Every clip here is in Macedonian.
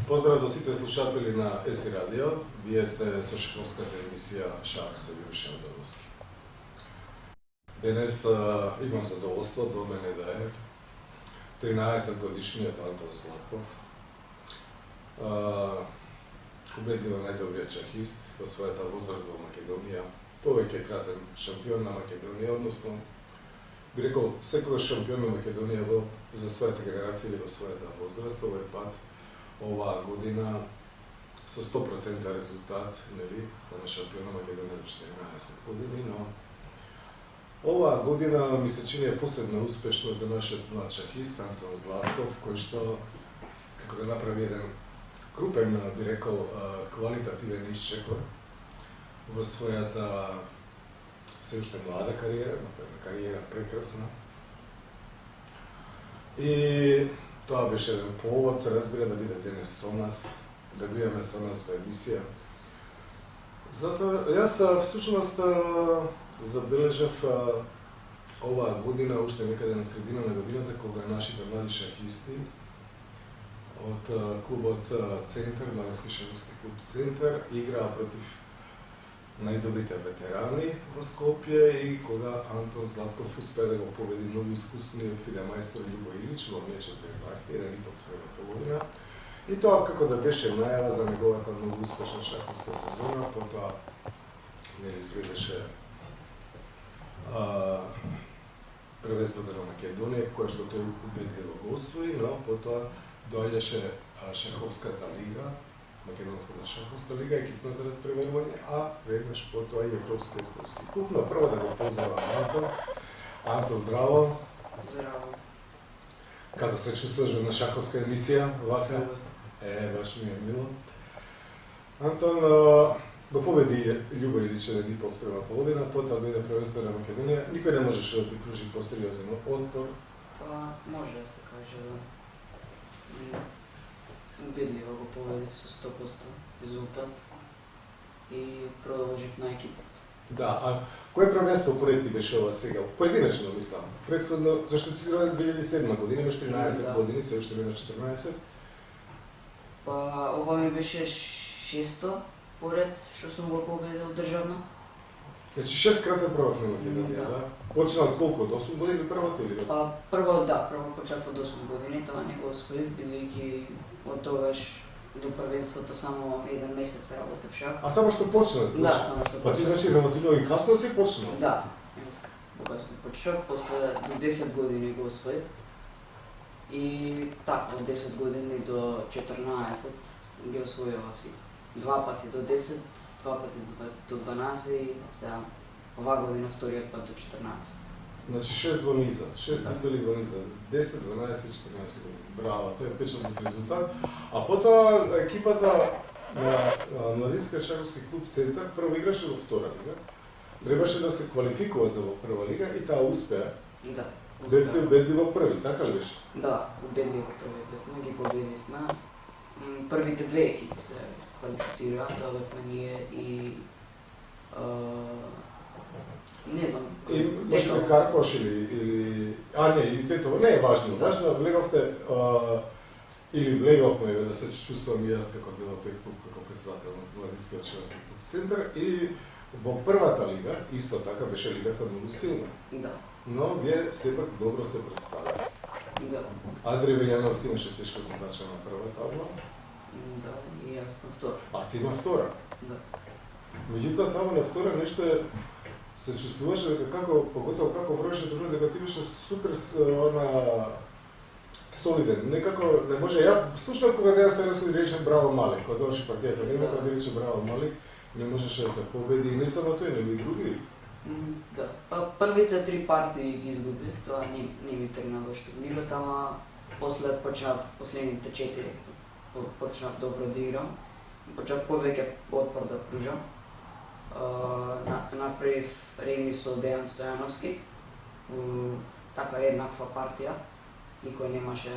Поздрав за сите слушатели на ЕСИ Радио. Вие сте со шаховската емисија Шах со Јуришен Доновски. Денес имам задоволство до мене да е 13 годишниот Антон Златков. Убедливо најдобриот шахист во својата возраст во Македонија, повеќе кратен шампион на Македонија, односно би рекол секогаш шампион на Македонија за својата генерација или во својата возраст. Овој пат оваа година со 100% резултат, нели, стана шампион на Македонија до 14 години, но оваа година ми се чини посебно успешно за нашиот млад шахист Антон Златков, кој што како да направи еден крупен, би рекол, квалитативен исчекор во својата се уште млада кариера, кариера прекрасна. И тоа беше еден повод, се разбира, да биде денес со нас, да бидеме со нас во емисија. Затоа, јас всушност забележав оваа година, уште некаде на средина на годината, кога нашите млади шахисти од клубот Центар, Младински шаховски клуб Центар, играа против најдобрите ветерани во Скопје и кога Антон Златков успеа да го победи многу искусниот фидемајстор Љубо Илич во мечната партија, 1,5 И тоа како да беше најава за неговата многу успешна шаховска сезона, потоа нели следеше првенството на Македонија, кое што тој убедливо го освои, но потоа доаѓаше шаховската лига, Македонската шаховска лига, екипното надпреварување, а веднаш потоа и Европскиот клубски клуб. Но прво да го поздравам Антон. Антон, здраво. Здраво. Како се чувствуваш на шаховска емисија? Вака? Баш ми е мило. Антон го победи Љубо Илич 1,5 потоа дојде првенство на Македонија. Никој не можеше да ти пружи посериозен отпор. Може да се каже да. Убедливо го победив со 100% резултат и продолжив на екипот. Да, а кој првенство поред ти беше ова сега? Поединечно мислам. Претходно, зашто ти си роден 2007 година, имаш 13 години, се уште бе на 14. Ова ми беше 6-то поред што сум го победил државно. Значи 6 кратен првак на Македонија, да? Почнал с колку, од 8 години првото или? Прво почнав од 8 години, тоа не го освоив, бидејќи од тогаш до првенството само 1 месец работев шах. А само што почна? Да, само што почнав. Па ти значи релативно и касно си почнал? Да, покасно почнав, после до 10 години го освоив. И така, од 10 години до 14 ги освојував си. 2 пати до 10, 2 пати до 12 и сега оваа година вториот пат до 14. Значи 6 во низа, 6 титули во низа, 10, 12, 14 години. Браво, тоа е впечатлив резултат. А потоа екипата на Младински шаховски клуб Центар прво играше во втора лига. Требаше да се квалификува за во прва лига и таа успеа. Да. Бевте убедливо први, така ли беше? Да, убедливо први бевме, ги победивме. Првите две екипи се квалифицираа, тоа бевме ние и не знам. И може Карпош или не, и Тетово, не е важно. Да. Важно влеговте или влеговме да се чувствувам и јас како дел од тој клуб, како председател на Младинскиот шаховски клуб Центар и во првата лига исто така беше лигата многу силна. Да. Но вие сепак добро се представи. Да. Адри Вељановски имаше тешка задача на прва табла. Да, и јас на втора. А ти на втора. Да. Меѓутоа таму на втора нешто се чувствуваше дека како, поготово како вроеше друго, дека ти беше супер солиден. Некако не може, случно кога ја стојам да речем браво Мали, кога заврши партијата, не мога да рече браво Мали, не можеше да победи и не само тој, него и други. Да. Првите 3 партии ги изгубив, тоа не ми тргна во турнирот, ама после почнав последните 4 почнав добро да играм. Почнав повеќе отпор да пружам. Направив ремис со Дејан Стојановски. Така еднаква партија. Никој немаше.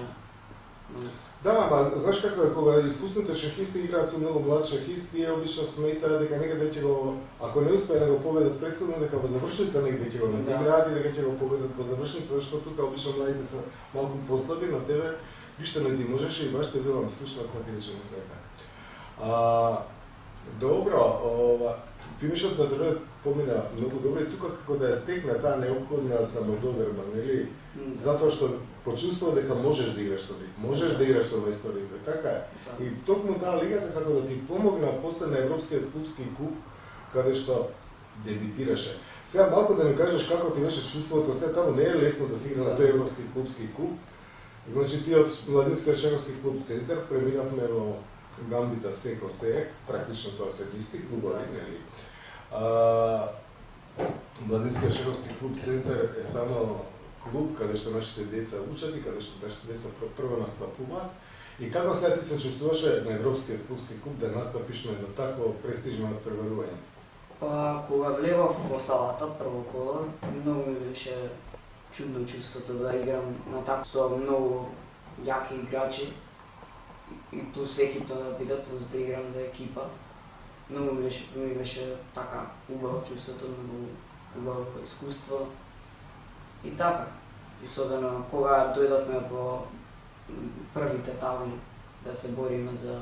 Да, ама знаеш како е, кога искусните шахисти играат со многу млад шахист, тие обично сметаат дека некаде ќе го, ако не успеа да го победат претходно, дека во завршница негде ќе го надиграат и дека ќе го победат во завршница, зашто тука обично младите се малку послаби, но тебе ništa ne ti možeš i baš te bilo mi slušno kako reče ne treba tako. Dobro, finišът на другия помина много добре и тука како да ја стекне таа неопходна самодоверба, нели? Затоа што почувствува дека можеш да играш со нив, можеш да играш со мајсторите, така е. И токму таа лигата како да ти помогна после на Европскиот клубски куп, каде што дебитираше. Сега малку да ми кажеш како ти беше чувството, се таму не е лесно да се игра на тој Европски клубски куп. Значи ти од Младински реченовски клуб Центар преминавме во Гамбита Секо Се, практично тоа се исти клубови, нели? Младински реченовски клуб Центар е само клуб каде што нашите деца учат и каде што нашите деца прво настапуваат. И како сега ти се чувствуваше на Европскиот клубски куп да настапиш на едно такво престижно надпреварување? Па, кога влевав во салата прво коло, многу ми беше чудно чувството да играм на така со многу јаки играчи и плюс екипно да биде, плюс да играм за екипа. Многу ми беше така убаво чувството, многу убаво искуство. И така, особено кога дојдовме во првите табли да се бориме за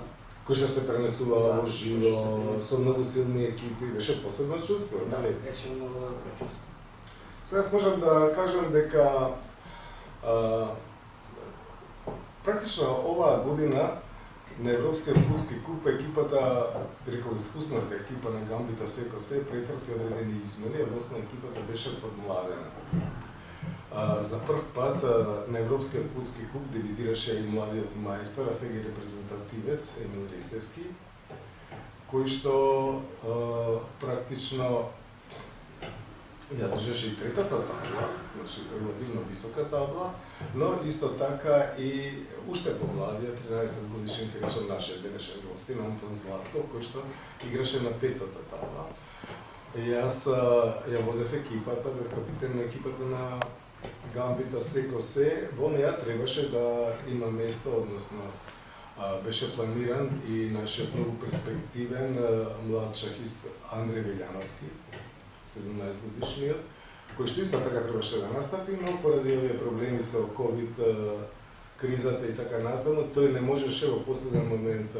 кој што се пренесуваа во живо, со многу силни екипи, беше посебно чувство, дали? Да, беше многу добро чувство. Сега можам да кажам дека практично оваа година на Европскиот клубски куп екипата, рекол искусната екипа на Гамбита Секо Се, претрпи одредени измени, односно екипата беше подмладена. За прв пат на Европскиот клубски куп дебитираше и младиот мајстор, а сега и репрезентативец Емил Ристевски, кој што практично ја држеше и третата табла, значи релативно висока табла, но исто така и уште помладиот 13 годишен кречен нашиот денешен гостин Антон Златков, кој што играше на петата табла. И јас ја водев екипата, бев капитен на екипата на Гамбита Секо Се, во неја требаше да има место, односно беше планиран и нашиот многу перспективен млад шахист Андреј Велјановски, 17 годишниот, кој што исто така требаше да настапи, но поради овие проблеми со ковид кризата и така натаму, тој не можеше во последен момент,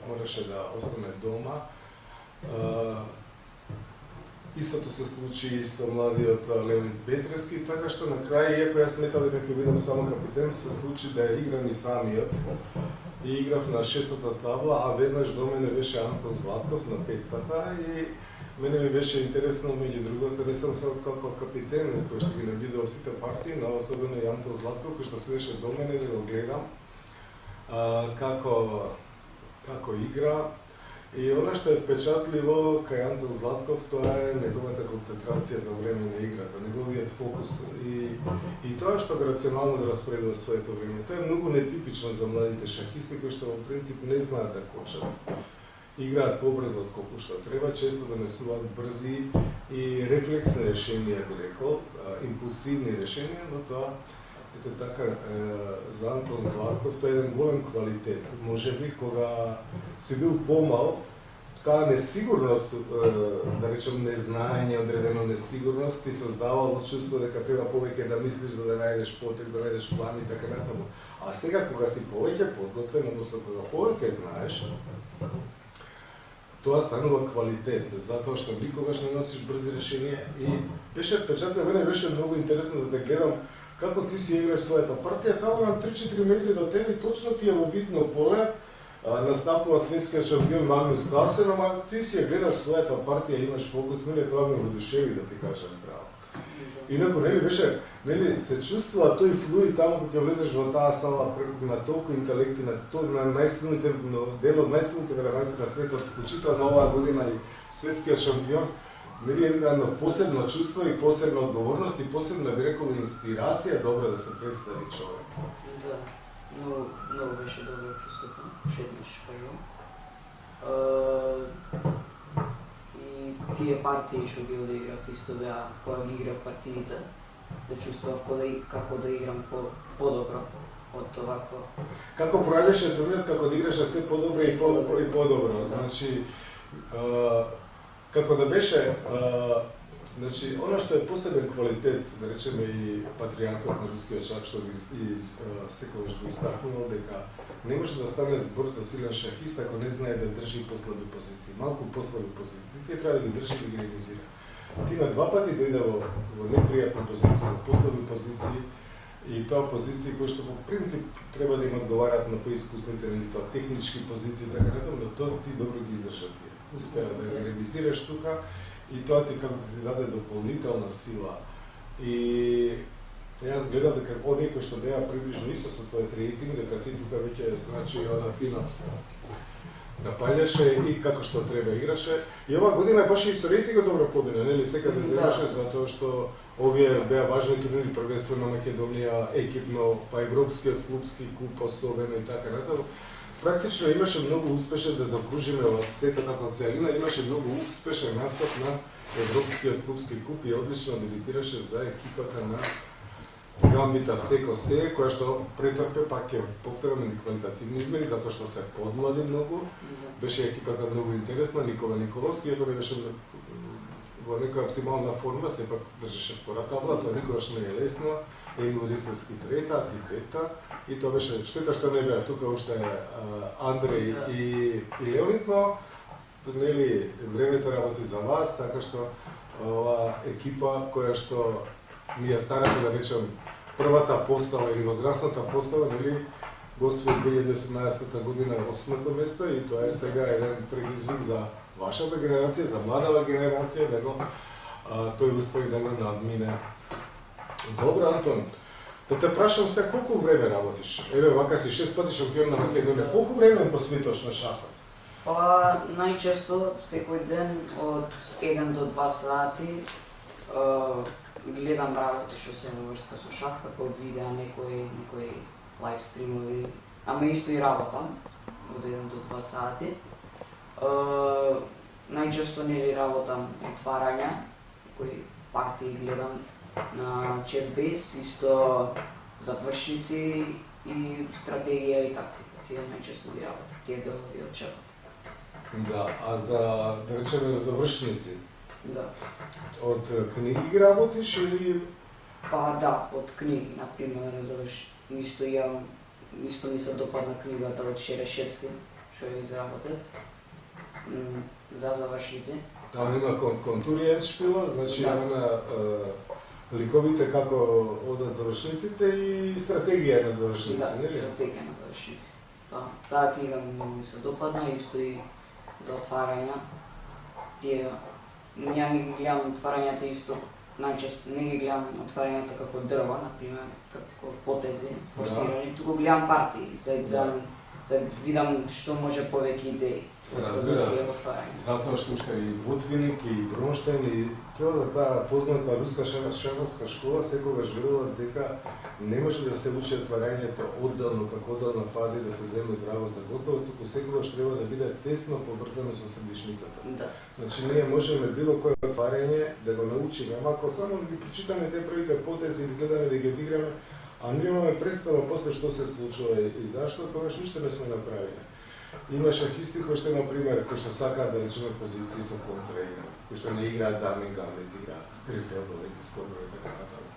мораше да остане дома. Истото се случи и со младиот Леонид Петрески, така што на крај, иако јас сметав дека ќе бидам само капитен, се случи да играм и самиот. И играв на шестата табла, а веднаш до мене беше Антон Златков на петата и мене ми беше интересно, меѓу другото, не сам само како капитен, кој што ги наблюдував сите партии, но особено и Антон Златков, кој што седеше до мене да го гледам како игра. И она што е впечатливо кај Антон Златков, тоа е неговата концентрација за време на играта, неговиот фокус и тоа што го рационално да распоредува своето време. Тоа е многу нетипично за младите шахисти кои што во принцип не знаат да кочат. Играат побрзо од колку што треба, често донесуваат брзи и рефлексни решенија, би рекол, импулсивни решенија, но тоа ете така за Антон Златков тоа е еден голем квалитет. Можеби кога си бил помал, таа несигурност, да речем незнаење, одредена несигурност, ти создавало чувство дека треба повеќе да мислиш за да најдеш потек, да најдеш план и така натаму. А сега кога си повеќе подготвен, односно кога повеќе знаеш, тоа станува квалитет, затоа што никогаш не носиш брзи решенија и беше впечатлив, мене беше многу интересно да те гледам како ти си играш својата партија, таму на 3-4 метри до тебе точно ти е во видно поле, настапува светскиот шампион Магнус Карлсен, ама ти си ја гледаш својата партија, имаш фокус, мене тоа ме воодушеви да ти кажам право. Инаку нели беше, нели се чувствува тој флуид таму кога влезеш во таа сала на толку интелект и на најсилните дел од најсилните велемајстори на светот, вклучително на оваа година и светскиот шампион. Нели едно посебно чувство и посебна одговорност и посебна, би рекол, инспирација добро да се представи човек. Да, многу беше добро чувството, шеднеш прво. И тие партии што ги одиграв исто беа, кога ги играв партиите, да чувствував како да играм подобро од овакво. Како проаѓаше турнирот, како да играше се подобро и подобро. Значи, како да беше, Znači, ono što je poseben kvalitet, da rečeme i patrijarhat na ruski očak, što iz Sekovaš bi istaknuo, deka ne može da stane brzo silan šahist ako ne znaje da drži poslovne pozicije. Malku poslovne pozicije, ti treba da gi drži da gi realizira. Ti na dva pati dojde u neprijatnu poziciju, u poslovnu poziciji i to poziciji koje što po princip treba da im odgovarati na poiskusnite ili to tehnički poziciji, tako da to ti dobro gi izdržati. Uspjela da ga realiziraš tuka i to ti kako ti dade doполнителна sila. I ja gledam da kako oni koji što deja približno isto su tvoje kreativne, da ti tuka već znači ona fino napaljaše i kako što treba igraše. I ova godina je baš isto rejtinga dobro pobjeda, ne li sekad ne završe, zato što ovdje beja važni turniri, prvenstveno Makedonija, ekipno, pa evropski od klubski kup особено i tako nadalje. Praktično imаше много успешен да заокружиме сета како целина, имаше много успешен настап на Европскиот клубски куп и одлично дебитираше за екипата на Гамбита Секо Се, која што претрпе пак е повтораме квалитативни измени, затоа што се подмлади многу. Беше екипата многу интересна, Никола Николовски, иако не беше во некоја оптимална форма, сепак држеше втора табла, тоа никогаш не е лесно. Емил Ристовски трета, ти пета. И тоа беше штета што не беа тука уште Андреј и Леонид, но нели времето работи за вас, така што ова екипа која што ми ја старате да речем првата постава или возрастната постава, нели го освои 2018 година 8-то место и тоа е сега еден предизвик за вашата генерација, за младава генерација, да го тој успеа да го надмине. Добро, Антон. Да те прашам сега колку време работиш? Еве, вака си 6 пати шампион на Македонија. Колку време посветуваш на шахот? Па, најчесто, секој ден од 1 до 2 сати гледам работи што се врска со шах, како видеа некои лайв стримови, ама исто и работам од 1 до 2 сати. Најчесто нели работам отварања, кои партии гледам на ChessBase, исто завршници и стратегија и тактика. Тие најчесто ги работам, тие делови од шахот. Да, а за, да речеме, завршници? Да. Од книги ги работиш или? Па да, од книги, например, исто ми се допадна книгата од Шерешевски, што ја изработев, за завршници. Там има контуриен шпила, значи да. Има ликовите како одат завршниците и стратегија на завршници, да, нели? стратегија на завршници. Да, таа книга ми се допадна, исто и за отварања. Тие, ја не ги гледам отварањата исто, најчесто не ги гледам отварањата како дрва, например, како потези, форсирани, туку гледам партии, за видам што може повеќе идеи. Се разбира, затоа што уште и Ботвиник, и Бронштейн, и целата таа позната руска шаховска школа секогаш велела дека не може да се учи отварањето одделно, како одделна фаза и да се земе здраво за готово, туку секогаш треба да биде тесно поврзано со средишницата. Да. Значи ние можеме било кое отварање да го научиме, ама ако само да ги прочитаме те првите потези или гледаме да ги одиграме, а немаме представа после што се случува и зашто, тогаш ништо не сме направиле. Има шахисти кои што, например, кои што сакаат да речеме позиции со контраигра, кои што не играат дами гамбит, играат грифелдове, гискодове и така натаму.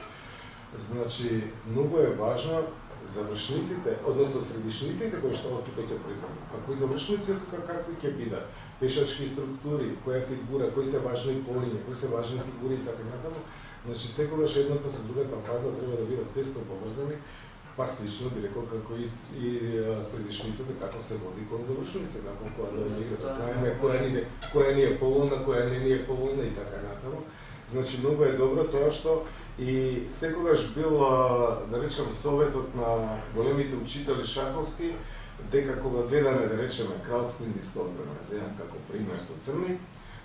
Значи, многу е важно завршниците, односно средишниците кои што од тука ќе произведат. А кои завршници тука какви ќе бидат? Пешачки структури, која фигура, кои се важни полиња, кои се важни фигури и така натаму. Значи, секогаш едната со другата фаза треба да бидат тесно поврзани, пак слично би рекол како и средишницата, како се води кон завршница, како која да игра, знаеме која ни е поволна, која не ни е поволна и така натаму. Значи, многу е добро тоа што и секогаш бил, да речем, советот на големите учители шаховски, дека кога гледаме, да речеме, кралски индиска одбрана, земам како пример со црни,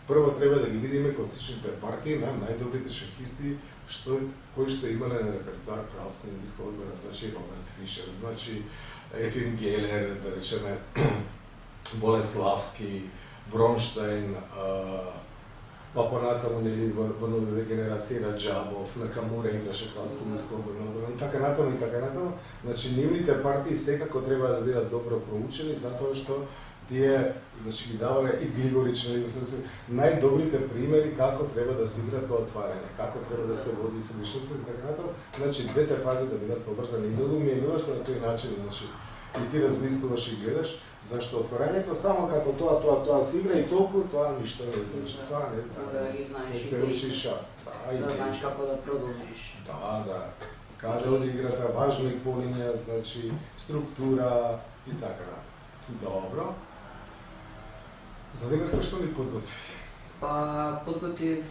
прво треба да ги видиме класичните партии на најдобрите шахисти кои што имале на репертуар кралска индиска одбрана, значи Роберт Фишер, значи Ефим Гелер, да речеме Болеславски, Бронштейн, па понатаму нели во новите генерации на Джабов, на Камура играше кралска индиска одбрана, и така натаму. Значи нивните партии секако треба да бидат добро проучени, затоа што тие, значи ги давале и Глигорич, најдобрите примери како треба да се игра тоа отварање, како треба да се води средишница и така натаму. Значи двете фази да бидат поврзани. И многу ми е мило што на тој начин, значи, и ти размислуваш и гледаш, зашто отворањето само како тоа се игра и толку, тоа ништо не значи. Тоа не Да ги знаеш не и се ти. учи шах. Да, За да знаеш како да продолжиш. да. Каде оди играта, важно и по линија, значи, структура и така натаму. Добро. За денес што ни подготви? Па подготвив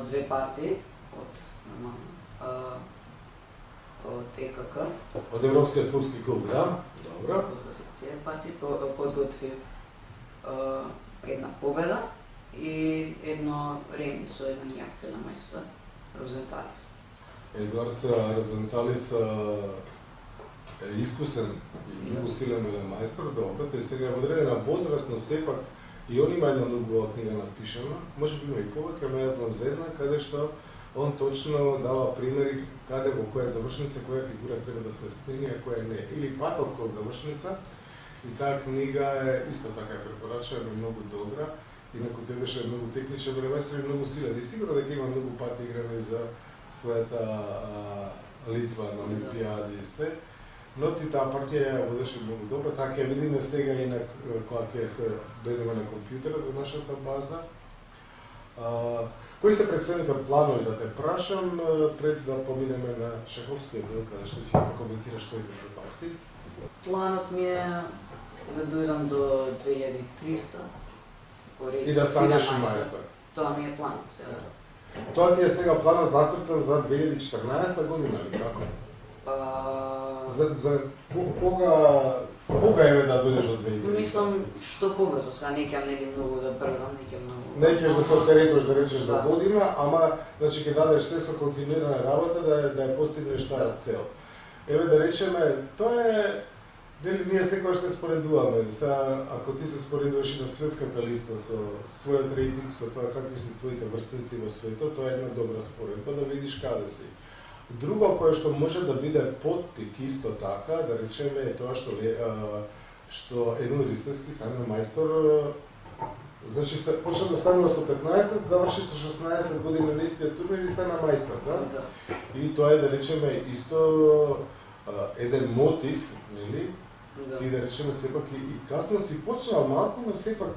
две партии од од ЕКК. Од Европскиот фудски клуб, да? Добро. Подготвив тие партии, подготвив една победа и едно реми со еден јак федамајстор, Розенталис. Едуард Розенталис е искусен и многу силен велемајстор, добро, тој сега во одредена возраст, но сепак и он има една многу книга напишана, може би има и повеќе, но јас знам за една, каде што он точно дава примери каде во која завршница, која фигура треба да се спини, а која не. Или патот кон завршница. И таа книга е исто така е препорачена, е многу добра. Инаку тој беше многу техничен велемајстор и многу силен. И сигурно дека има многу пати играни за својата Литва на Олимпијади и се. Но ти таа партија ја водеше многу добро, така ќе видиме сега и на кога ќе се дојдеме на компјутерот до нашата база. Кои се предстојните планови да те прашам пред да поминеме на шаховскиот дел, каде што ќе коментираш твоите партии? Планот ми е да дојдам до 2300. И да станеш мајстор. Тоа ми е планот сега. Тоа ти е сега планот зацртан за 2014 година, или како? За кога е да дојдеш до 2013? Мислам што побрзо, сега не ќе нели многу да брзам, не ќе многу. Не ќе да се отеретуваш да речеш до година, ама значи ќе дадеш се со континуирана работа да ја постигнеш таа цел. Еве да речеме, тоа е нели ние секогаш се споредуваме. Сега ако ти се споредуваш и на светската листа со својот рейтинг, со тоа какви се твоите врстници во светот, тоа е една добра споредба да видиш каде си. Друго кое што може да биде поттик исто така, да речеме е тоа што еден листовски стане мајстор, значи почна да станува со 15, заврши со 16 години на истиот турнир и стана мајстор, да? И тоа е да речеме исто еден мотив, нели? Да. Ти да речеме сепак и касно си почнал малку, но сепак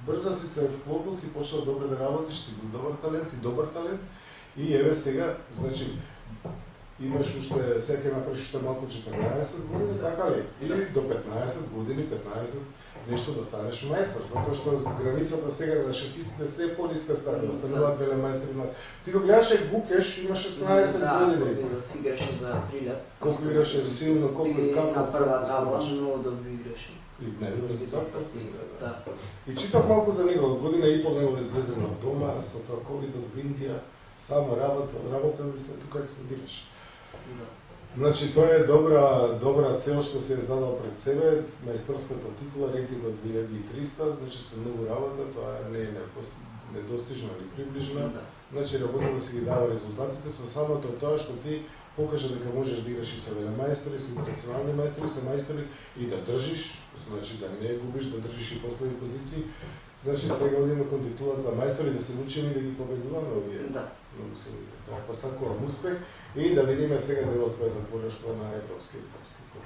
брзо си се вклопил, си почнал добро да работиш, си добар талент и еве сега, значи имаш уште, сега ќе направиш уште малку 14 години, така ли? Или до 15 години, 15, нешто да станеш мајстор, затоа што границата сега на шахистите се е по-ниска стана, стануваат велемајстори. Ти го гледаше Гукеш, има 16 години. Да, играше за Прилеп. Колку играше силно, колку и како на прва табла, многу добро играше. И најдобро резултат постигна, да. И читав малку за него, година и пол него да излезе на дома, со тоа ковид од Индија, само работа и се тука експлодираше. Да. Значи тоа е добра цел што се е задал пред себе, мајсторската титула, рейтингот 2300, значи со многу работа, тоа не е недостижно или приближно. Да. Значи работа да си ги дава резултатите со самото тоа што ти покажа дека можеш да играш и со велемајстори, со интернационални мајстори, со мајстори и да држиш, значи да не губиш, да држиш и последни позиции. Значи сега одиме кон титулата мајстори да се учиме и да ги победуваме овие. Да. Многу се види. Така посакувам успех и да видиме сега дел од твоето творештво на Европскиот фудски клуб.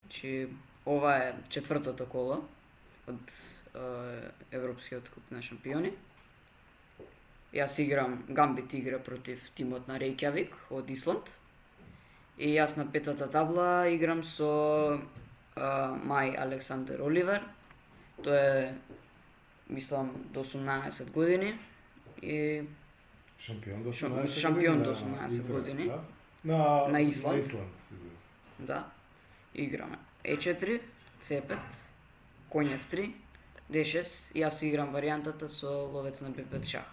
Значи, ова е четвртото коло од Европскиот куп на шампиони. Јас играм, Гамбит игра против тимот на Рејкјавик од Исланд. И јас на петата табла играм со Мај Александер Оливер. Тој е, мислам, до 18 години и Шампион до 18 години. На Исланд. Да. Играме E4, C5, Конј F3, D6 и јас играм варијантата со ловец на B5 шах.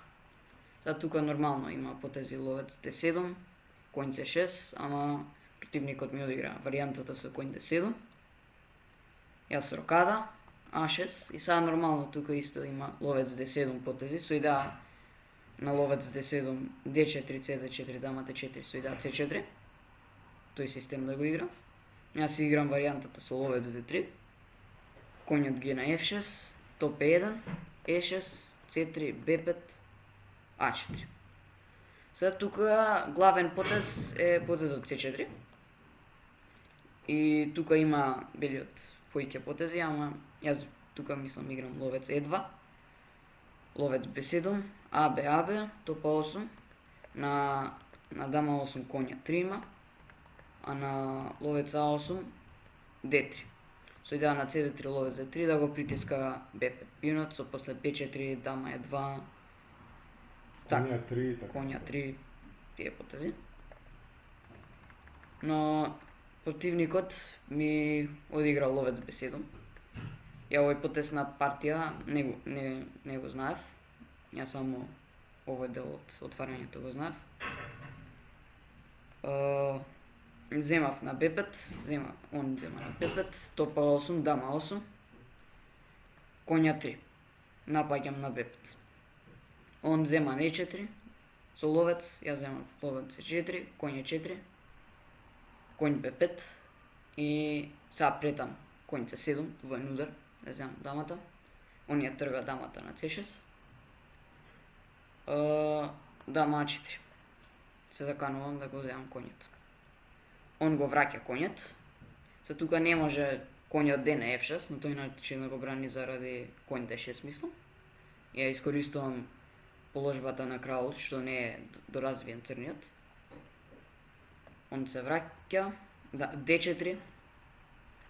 Сега тука нормално има потези ловец D7, Конј C6, ама противникот ми одигра варијантата со Конј D7. Јас рокада, A6 и сега нормално тука исто има ловец D7 потези со идеја на ловец D7, D4, C4, дама D4 со идеја C4. тој систем да го игра. Јас си играм варијантата со ловец D3, конјот ги е на F6, топ E1, E6, C3, B5, A4. Сега тука главен потез е потезот C4. И тука има белиот поиќе потези, ама јас тука мислам играм ловец E2, ловец B7, AB, топа 8, на дама 8 конја 3 има, а на ловец А8 D3. Со идеја на CD3 ловец D3 да го притиска B5 пионот, со после B4 дама E2, Конја 3 и така. конја 3, тие потези. Но противникот ми одигра ловец B7. Ја овој потез на партија не го знаев. Јас само овој дел од отварањето го знаев. Земав на B5, он зема на B5, топа 8, дама 8, конја 3. Напаѓам на B5. Он зема на E4, со ловец, јас земав ловец C4, конја 4, конј B5 и сега претам конј C7, двоен удар, да земам дамата. Он ја трга дамата на C6. Дама A4. Се заканувам да го земам конјот. Он го враќа конјот. Се тука не може конјот D на F6, но тој начин да го брани заради конј D6 мислам. Ја искористувам положбата на кралот, што не е доразвиен црниот. Он се враќа, D4.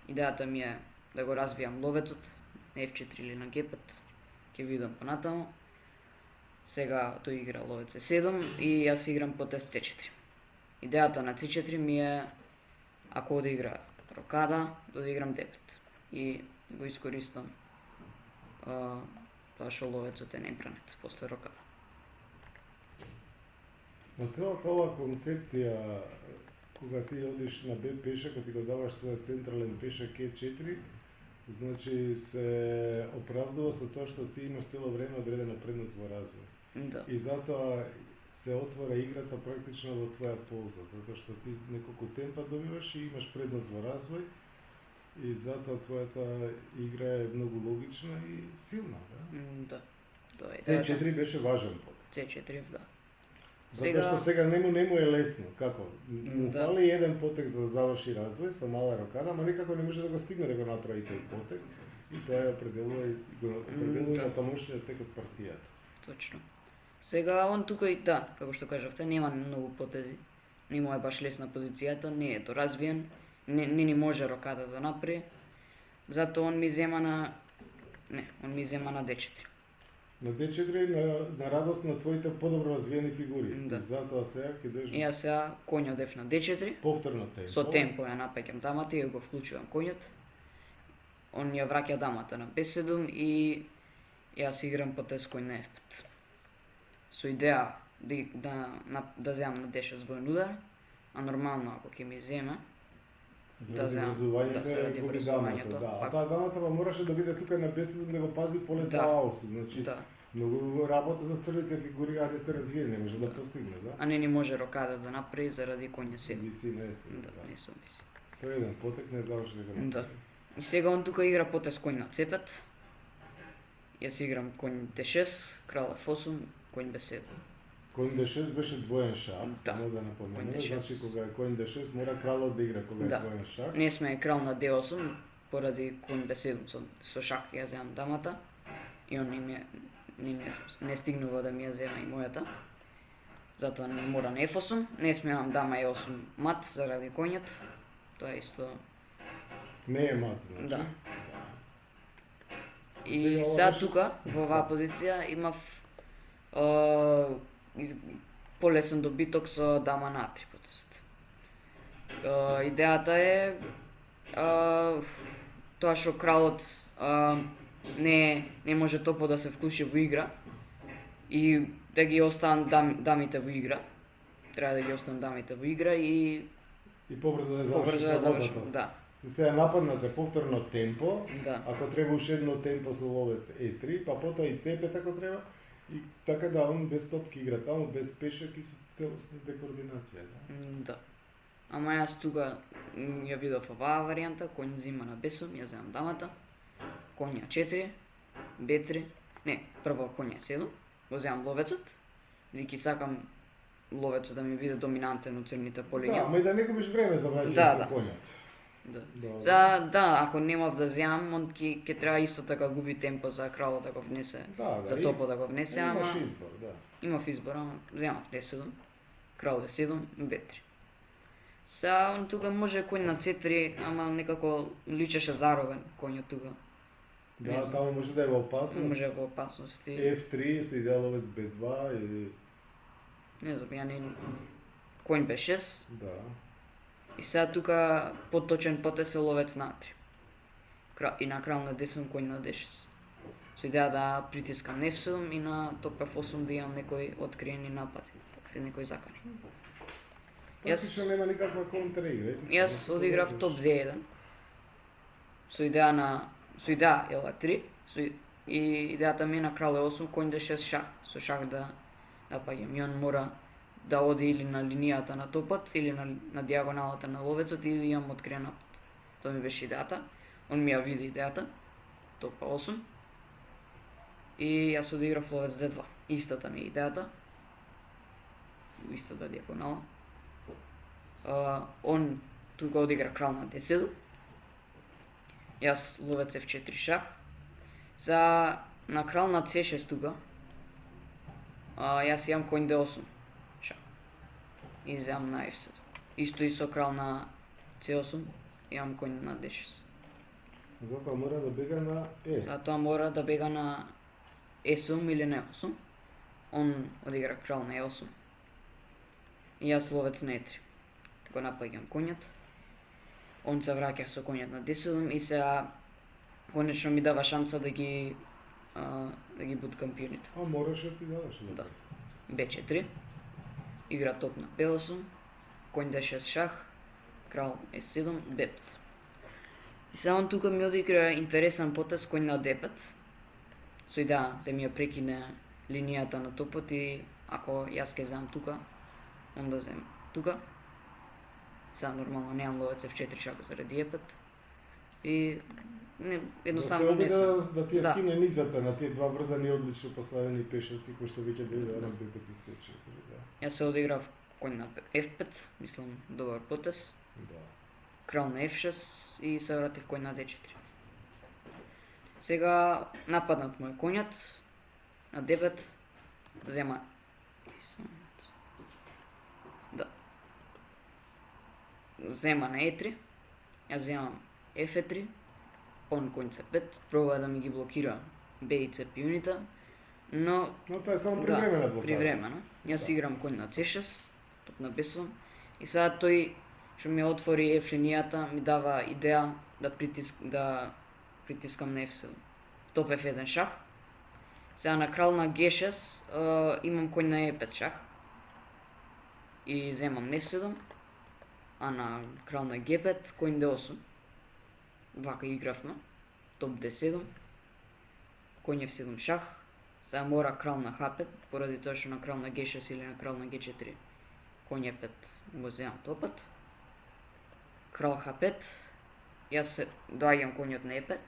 Идејата ми е да го развијам ловецот на F4 или на G5. Ќе видам понатаму. Сега тој игра ловец C7 и јас играм потез C4. Идејата на C4 ми е, ако одигра рокада, да играм D5. И го искористам тоа што ловецот е небранет после рокада. Но целата оваа концепција, кога ти одиш на Б пешак, ти го даваш својот централен пешак E4, значи се оправдува со тоа што ти имаш цело време одредена предност во развој. Да. И затоа се отвора играта практично во твоја полза, затоа што ти неколку темпа добиваш и имаш предност во развој, и затоа твојата игра е многу логична и силна, да? Да. Тоа е. C4 беше важен пот. C4, да. Затоа што сега не му е лесно, како? Му Да. фали еден потек за да заврши развој со мала рокада, ама никако не може да го стигне да го направи тој потек, и тоа ја определува и го определува Да. на тамошниот тек од партијата. Точно. Сега он тука и да, како што кажавте, нема многу потези. Не му е баш лесна позицијата, не е доразвиен, не ни може рокада да направи. Затоа он ми зема на D4. На D4 на радост на твоите подобро развиени фигури. Да. И затоа сега ќе деш И јас сега конјот деф на D4. повторно темпо. Со темпо ја напаѓам дамата и ја го вклучувам конјот. Он ја враќа дамата на B7 и јас играм потез кој на F5. Со идеја да земам на D6 двоен удар, а нормално ако ќе ми земе, Заради да, врзувањето да, заради губи врзувањето, дамата, да. А пак. таа дамата мораше да биде тука на B7 да го пази полето Да. А8, значи да, многу работа за црните фигури, а не се развиени, не може да постигне, да? а не ни може рокада да направи заради коња 7. Виси не се. Да, не сум виси. Тој еден потек не заврши да го Да. направи. И сега он тука игра потез коњ на C5. Јас играм коњ D6, крал F8, коњ B7. Коњ D6 беше двоен шах, Да. само да Коњ напоменеме, D6. значи кога е коњ D6 мора кралот да игра кога е Да. двоен шах. Не сме крал на D8, поради коњ B7 со шах ја земам дамата. И он не стигнува да ми ја зема и мојата. Затоа не мора на F8, не смеам дама E8 мат заради коњот. Тоа е исто. Не е мац, значи. Да. И Сега ова сега беше- тука, во оваа позиција, имав полесен добиток со дама на А3 потезот. Идејата е тоа што кралот не може топо да се вклучи во игра и да ги останат дамите во игра. Треба да ги останат дамите во игра и И побрзо да побрзо заврши да завршим. работата. Да, Сега нападнате повторно темпо, да. ако треба уште едно темпо со ловец E3, па потоа и C5 ако треба, и така да он без топки игра таму, без пешак и со целосната координација, да. Да. ама јас тука ја видов оваа варијанта, конј зима на бесум, ја земам дамата, конја 4, Б3, не, прво конја 7, го земам ловецот, бидејќи сакам ловецот да ми биде доминантен од црните Да, полиња. ама и да не губиш време за враќање Да, со да. конјот. Да. Да. Да, ако немав да земам, он ќе треба исто така губи темпо за кралот да го внесе, Да, за и- топот да го внесе, ама Имаш избор, да. имав избор, ама земав D7, крал D7, B3. Са, он тука може конј на C3, ама некако личеше заровен конјот тука. Не Да, знам. таму може да е во опасност. Може во опасности. F3 со идеаловец B2 или Не знам, ја не... Конј B6, да. и сега тука поточен потез е ловец на А3. И на крал на D7, конј на D6. Со идеја да притискам на F7 и на топ F8 да имам некои откриени напади, такви некои закани. Практично нема никаква контраигра. Јас одиграв топ D1 со идеја L3 и идејата ми е на крал E8 конј D6 шах, со шах да напаѓам и он мора да оди или на линијата на топот или на диагоналата на ловецот или имам откриен напад. Тоа ми беше идејата. Он ми ја види идејата. Топ 8. И јас одиграв ловец D2. Истата ми е идејата. Истата диагонала. Он тука одигра крал на D7. Јас ловец F4 шах. За на крал на C6 тука. Јас имам конј D8 шах. И земам на F7. Исто и со крал на C8 имам конј на D6. Затоа мора да бега на Е. Затоа мора да бега на E7 или на E8. Он одигра крал на E8. И јас ловец на E3. Го напаѓам конјот. Он се враќа со конјот на D7 и сега конечно ми дава шанса да ги буткам пионите. А мораше ти дадеш Да. B4. Игра топ на B8. Конј D6 шах. Крал E7, B5. И сега он тука ми одигра интересен потез конј на D5. Со идеја да ми ја прекине линијата на топот и ако јас ке земам тука, он да земам тука. Сега нормално немам ловец F4 шах заради E5. И не, едноставно да не се сме. обида да ти ја Да. скине низата на тие два врзани одлично поставени пешаци кои што веќе дојде на B5 и C4, да. Јас се одиграв конј на F5, мислам добар потез. Да. Крал на F6 и се вратив конј на D4. Сега нападнат му е конјот на D5, зема. Да. Зема на E3, јас земам F3, он конј C5, пробува да ми ги блокира B и C пионите, но Но тоа е само да, привремена блокада. привремено. Јас Да. играм конј на C6, топ на B7, и сега тој што ми отвори F линијата ми дава идеја да притискам на F7. Топ F1 шах. Сега на крал на G6 имам конј на E5 шах. И земам F7, а на крал на G5 конј D8. Вака игравме. Топ D7. Конј F7 шах. Сега мора крал на H5, поради тоа што на крал на G6 или на крал на G4 конј E5 го земам топот. Крал H5, јас се доаѓам конјот на E5,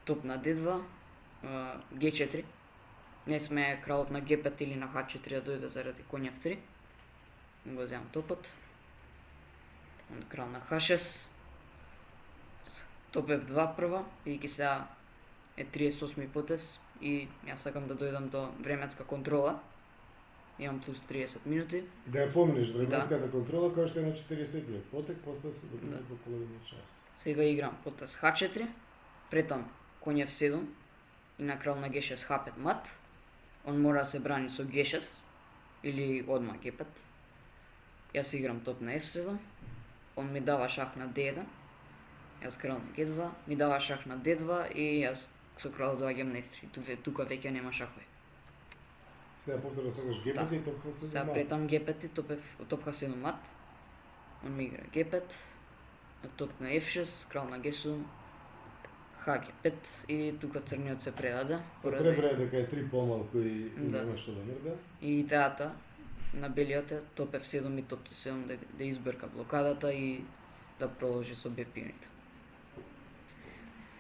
топ на D2, G4, не сме кралот на G5 или на H4 да дојде заради конј F3, го земам топот, крал на H6, топ F2 прва, бидејќи сега е 38 потез и јас сакам да дојдам до временска контрола, имам плюс 30 минути. Да ја помниш временската контрола која што е на 40 потек, после се добива Да. по половина час. Сега играм потез H4, претам конј F7 и на крал на G6 H5 мат. Он мора да се брани со G6 или одма G5. Јас играм топ на F7, он ми дава шах на D1, јас крал на G2, ми дава шах на D2 и јас со крал доаѓам на F3. Тука веќе нема шахови. Сега повторно сакаш G5 и топка се Сега претам G5 и топ H7 мат. Он ми игра G5, топ на F6, крал на G7, H5 и тука црниот се предаде. Се преброја дека е 3 помалку и Да. нема што да мрда. И идејата на белиот е топ F7 и топ C7 да избрка блокадата и да продолжи со Б пионите.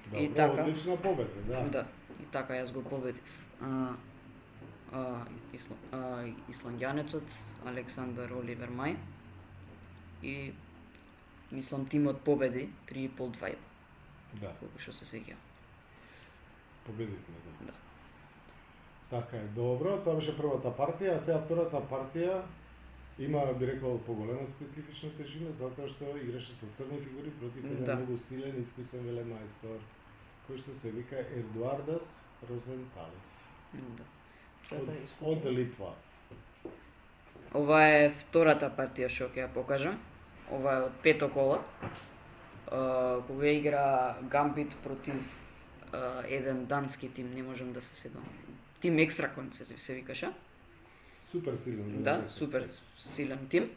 Добро, И така. одлична победа, да. Да, и така јас го победив. Исландјанецот Александар Оливер Мај и мислам тимот победи 3,5-2,5, Да, колку што се сеќавам. победивме, да. Да. Така е, добро, тоа беше првата партија, а сега втората партија има, би рекол, поголема специфична тежина, затоа што играше со црни фигури против еден Да. многу силен, искусен велемајстор, кој што се вика Едуардас Розенталес. Да. Од Литва. Ова е втората партија што ќе ја покажам. Ова е од пето коло. Кога игра Гамбит против еден дански тим, не можам да се сетам. Тим Екстракон се викаше. Супер силен. Да, супер силен тим.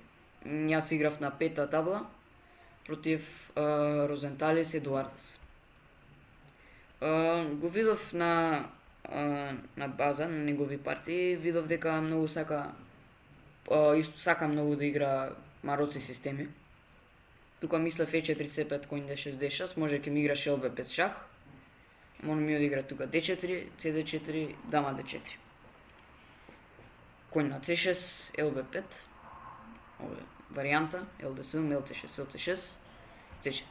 Јас играв на пета табла против Розенталес Едуардас. Го видов на база на негови партии, видов дека многу исто сака многу да игра мароци системи. Тука мислев E4 C5 конј D6 D6, може ќе ми игра шел B5 шах. Може ми одигра тука D4, CD4, дама D4. Конј на C6, LB5. Ова е варијанта, LD7, LC6, LC6, C4.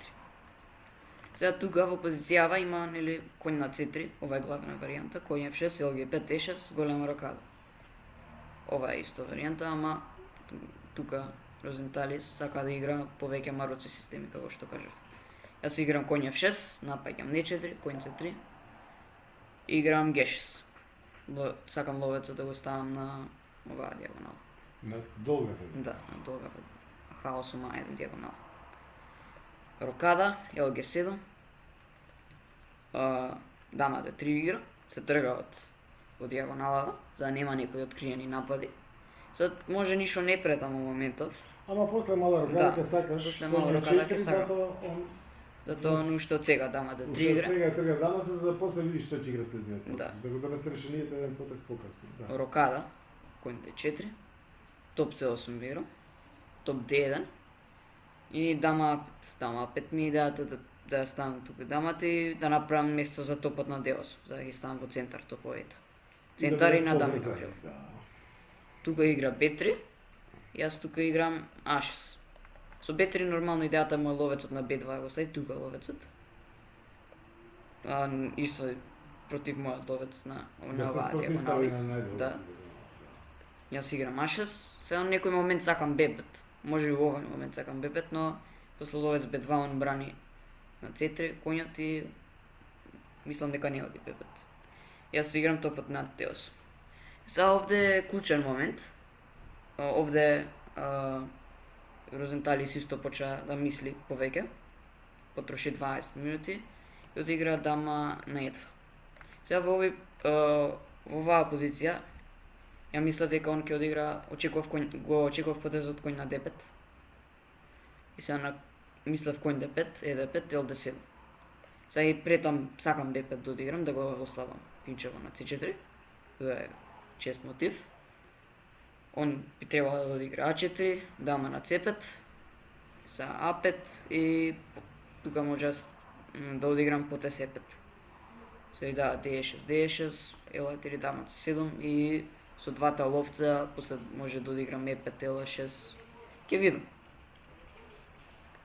Сега тука во позицијава има нели конј на C3, ова е главна варијанта, конј F6, LG5, E6, голема рокада. Ова е исто варијанта, ама тука Розенталес сака да игра повеќе мароци системи, како што кажав. Јас играм конј F6, напаѓам D4, конј C3, играм G6. Сакам ловецот да го ставам на оваа диагонала. На долгата. Да, на долгата. Хаосум А1 диагонала. Рокада, LG7, дама D3 игра, се трга од диагоналата, за да нема некои откриени напади. Сад може ништо не претам во моментов, Ама после мала рокада Да, ќе сакаш, после мала конј рокада Е4, ќе сакам. затоа он затоа он уште од сега дама D3 уште игра. сега трга дамата, за да после видиш што ќе игра следниот пат. Да. Да го донесе решението еден поток покасно. Да. Рокада, конј D4, топ C8 игра, топ D1 и дама А5 ми идејата да ја ставам тука дамата и да направам место за топот на D8, за да ги ставам во центар топовите. Центар и на дами крил. Да. Тука игра B3, јас тука играм А6. Со B3 нормално идејата му е ловецот на B2 го стави тука ловецот. Исто против мојот ловец на Да се оваа спротивстави диагонали. на најдобро. Да. Јас играм А6, сега на некој момент сакам Б5. Може и во овој момент сакам Б5, но после ловец Б2 он брани на C3 коњот и мислам дека не оди Б5. Јас играм топот на D8. Сега овде е клучен момент. Овде Розенталес исто почна да мисли повеќе. Потроши 20 минути и одигра дама на E2. Сега во оваа позиција ја мислев дека он ќе одигра, го очекував потезот конј на D5. И сега мислев конј D5, E5, LD7. Сега и претам сакам B5 да одиграм, да го ослабам пинчево на C4. Тоа е чест мотив. Он би требало да одигра А4, дама на C5, са А5 и тука може да одиграм потез E5. Се да D6, D6, L4, дама C7 и со двата ловца после може да одиграм E5, L6. Ќе видам.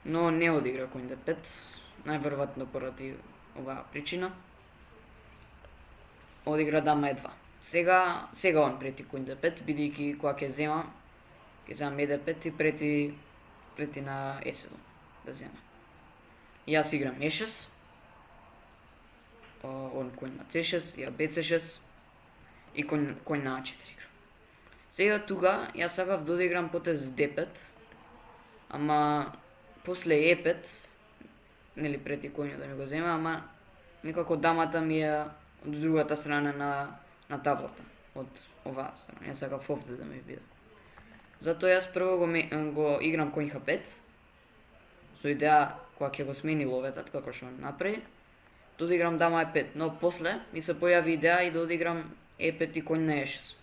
Но не одигра конј D5, најверојатно поради оваа причина. Одигра дама E2. Сега он прети конј D5, бидејќи кога ќе земам E5 и прети на E7 да земам. Јас играм E6, он конј на C6, ја BC6 и конј на A4 играм. Сега тука јас сакав да одиграм потез D5, ама после E5, нели прети коњот да ми го зема, ама некако дамата ми е од другата страна на таблата, од оваа страна. Јас сакав овде да ми биде. Затоа јас прво го играм конј H5, со идеја кога ќе го смени ловецот, како што направи, да одиграм дама E5, но после ми се појави идеја и да одиграм E5 и конј на E6.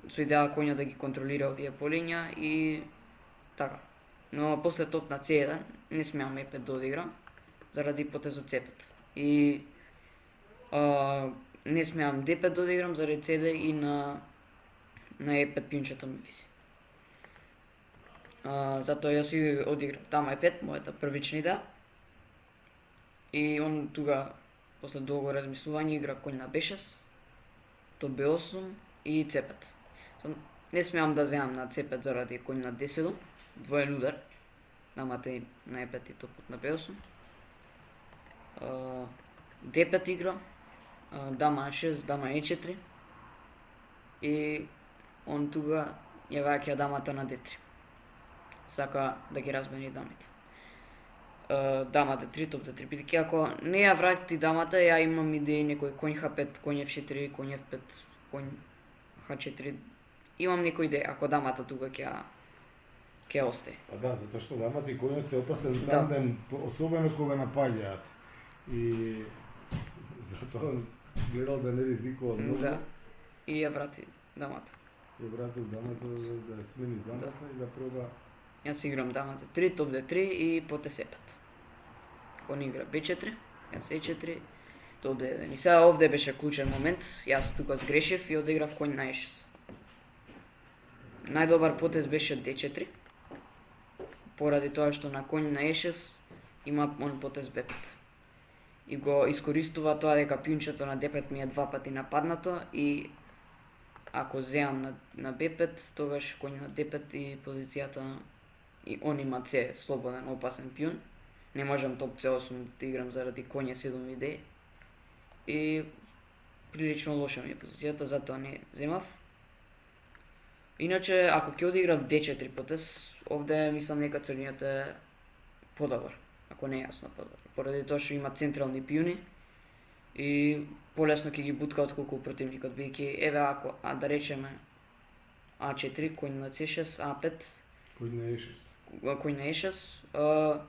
со идеја коња да ги контролира овие полиња и така. Но после топ на C1 не смеам E5 да одиграм заради потезот C5. И не смеам D5 да одиграм заради CD и на E5 пијунчето ми виси. Затоа јас си одиграм дама E5, мојата првична идеја. И он тука, после долго размислување, игра коњ на B6, то B8 и C5. Не смеам да земам на C5 заради коњ на D7, двоен удар, дамата и на E5 и топот на B8. D5 игра, дама A6, дама E4 и он тука ја враќа дамата на D3. Сака да ги размени дамите. Дама D3, топ D3, бидејќи ако не ја врати дамата, ја имам идеи некој коњ H5, коњ F4, коњ F5, коњ H4. Имам некои идеи, ако дамата тука ќе остае. Па да, затоа што дамата и коњот се опасен Да. тандем, особено кога напаѓаат. И затоа гледал да не ризикува многу. Да. И ја врати дамата. Ја вратил дамата да ја смени дамата и да проба. Јас играм дама D3, топ D3 и потез E5. Он игра B4, јас E4, топ D1. И сега овде беше клучен момент, јас тука сгрешив и одиграв коњ на E6. Најдобар потез беше D4, поради тоа што на коњ на E6 има он потез B5. И го искористува тоа дека пијунчето на D5 ми е два пати нападнато и ако земам на B5, тогаш коњ на D5 и позицијата и он има C, слободен, опасен пијун. Не можам топ C8 да играм заради коње 7 идеи. И прилично лоша ми е позицијата, затоа не земав. Иначе, ако ќе одиграв D4 потез, овде мислам дека црниот е подобар, ако не е јасно подобар. Поради тоа што има централни пијуни и полесно ќе ги бутка отколку противникот, бидејќи еве ако, да речеме A4, коњ на C6, A5, Кој на E6. кој на E6,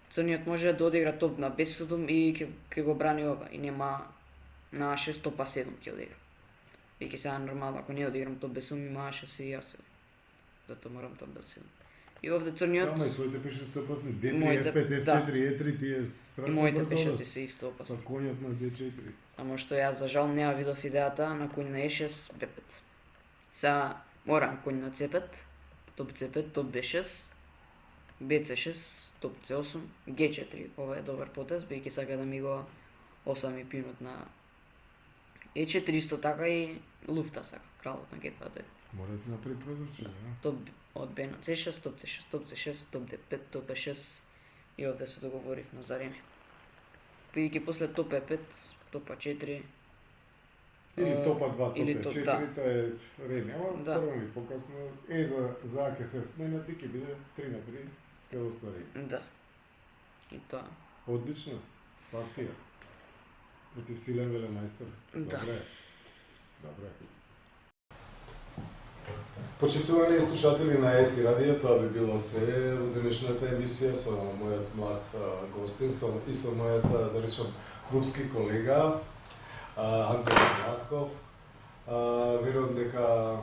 црниот може да одигра топ на B7 и ќе го брани ова и нема на A6 топ A7 ќе одигра. Бидејќи сега нормално, ако не одиграм топ B7 има A6 и A7. Затоа морам топ B7. И овде црниот... Ама и твоите пешици се опасни. D3, Моите- F5, да. F4, E3 ти е И страшно моите брзо пешаци одат. се исто Па опасни. коњот на D4. Само што јас за жал не ја видов идејата на коњ на E6, B5. Сега морам коњ на C5, топ C5, топ B6, BC6, топ C8, G4. Ова е добар потез, бидејќи сака да ми го осами пијунот на E4, исто така и луфта сака, кралот на G2 дојде. Мора да се направи прозрачен, а? Топ од B на C6, топ C6, топ C6, топ D5, топ E6 и овде се договоривме за Рене. Бидејќи после топ E5, топ A4, Или топа 2, топ или е топ- 4, да. тоа е редно. Ама Да. прво или покасно, за ќе се сменат и ќе биде 3 на 3 целосно редно. да. И тоа. Одлично. Партија. Против силен велемајстор. Да. Добре. Добре. Почитувани слушатели на ЕСИ радио, тоа би било се во денешната емисија со мојот млад гостин и со мојот, да речем, клубски колега Антон Златков. Верувам дека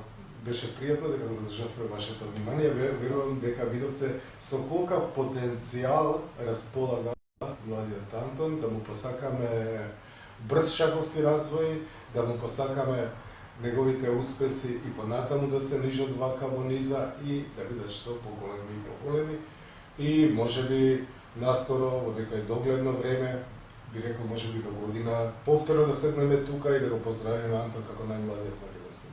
беше пријатно дека го задржавме вашето внимание. Верувам дека видовте со колкав потенцијал располага младиот Антон, да му посакаме брз шаковски развој, да му посакаме неговите успеси и понатаму да се нижат вака во низа и да бидат што поголеми и поголеми. И можеби наскоро во некој догледно време, би рекол можеби до година, повторно да седнеме тука и да го поздравиме Антон како најмладиот на гостин.